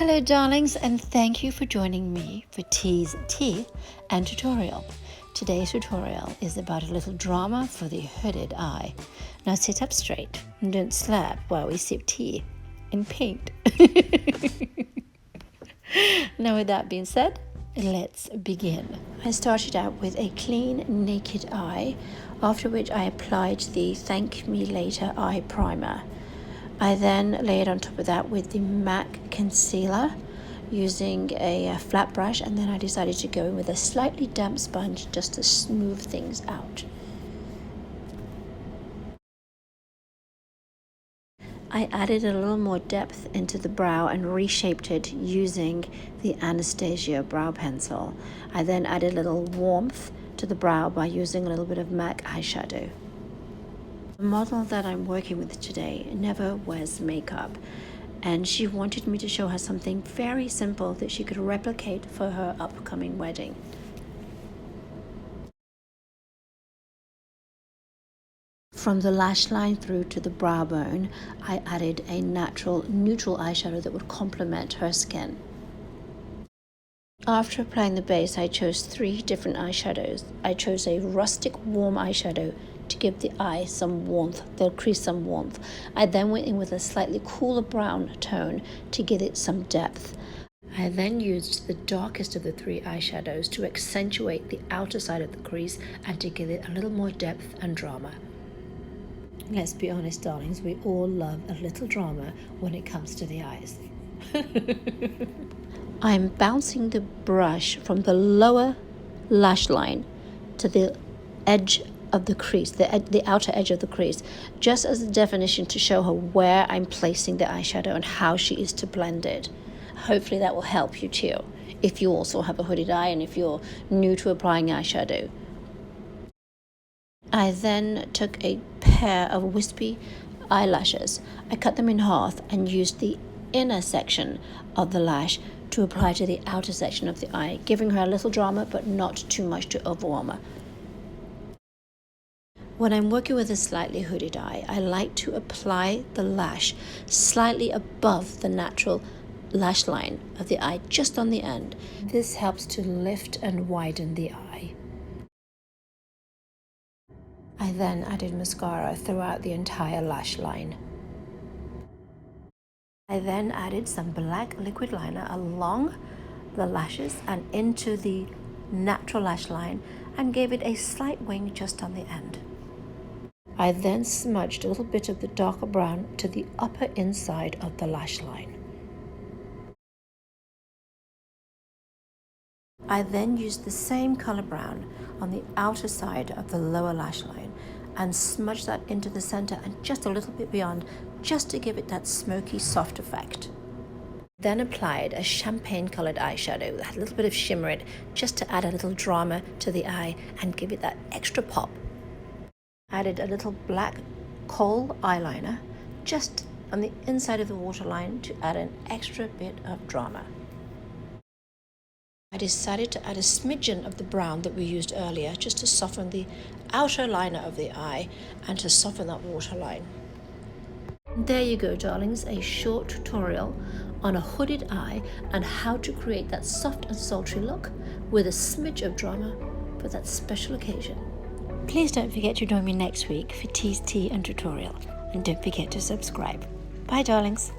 Hello darlings, and thank you for joining me for Tea's Tea and tutorial. Today's tutorial is about a little drama for the hooded eye. Now sit up straight and don't slap while we sip tea and paint. Now with that being said, let's begin. I started out with a clean naked eye, after which I applied the Thank Me Later eye primer. I then layered on top of that with the MAC concealer using a flat brush, and then I decided to go in with a slightly damp sponge just to smooth things out. I added a little more depth into the brow and reshaped it using the Anastasia brow pencil. I then added a little warmth to the brow by using a little bit of MAC eyeshadow. The model that I'm working with today never wears makeup, and she wanted me to show her something very simple that she could replicate for her upcoming wedding. From the lash line through to the brow bone, I added a natural neutral eyeshadow that would complement her skin. After applying the base, I chose 3 different eyeshadows. I chose a rustic warm eyeshadow to give the eye some warmth, the crease some warmth. I then went in with a slightly cooler brown tone to give it some depth. I then used the darkest of the 3 eyeshadows to accentuate the outer side of the crease and to give it a little more depth and drama. Let's be honest, darlings, we all love a little drama when it comes to the eyes. I'm bouncing the brush from the lower lash line to the edge of the crease, the outer edge of the crease, just as a definition to show her where I'm placing the eyeshadow and how she is to blend it. Hopefully that will help you too, if you also have a hooded eye and if you're new to applying eyeshadow. I then took a pair of wispy eyelashes. I cut them in half and used the inner section of the lash to apply to the outer section of the eye, giving her a little drama but not too much to overwhelm her. When I'm working with a slightly hooded eye, I like to apply the lash slightly above the natural lash line of the eye, just on the end. This helps to lift and widen the eye. I then added mascara throughout the entire lash line. I then added some black liquid liner along the lashes and into the natural lash line and gave it a slight wing just on the end. I then smudged a little bit of the darker brown to the upper inside of the lash line. I then used the same color brown on the outer side of the lower lash line and smudged that into the center and just a little bit beyond, just to give it that smoky, soft effect. Then applied a champagne colored eyeshadow that had a little bit of shimmer in it, just to add a little drama to the eye and give it that extra pop. Added a little black kohl eyeliner just on the inside of the waterline to add an extra bit of drama. I decided to add a smidgen of the brown that we used earlier just to soften the outer liner of the eye and to soften that waterline. There you go, darlings, a short tutorial on a hooded eye and how to create that soft and sultry look with a smidge of drama for that special occasion. Please don't forget to join me next week for Tea's Tea and tutorial, and don't forget to subscribe. Bye, darlings.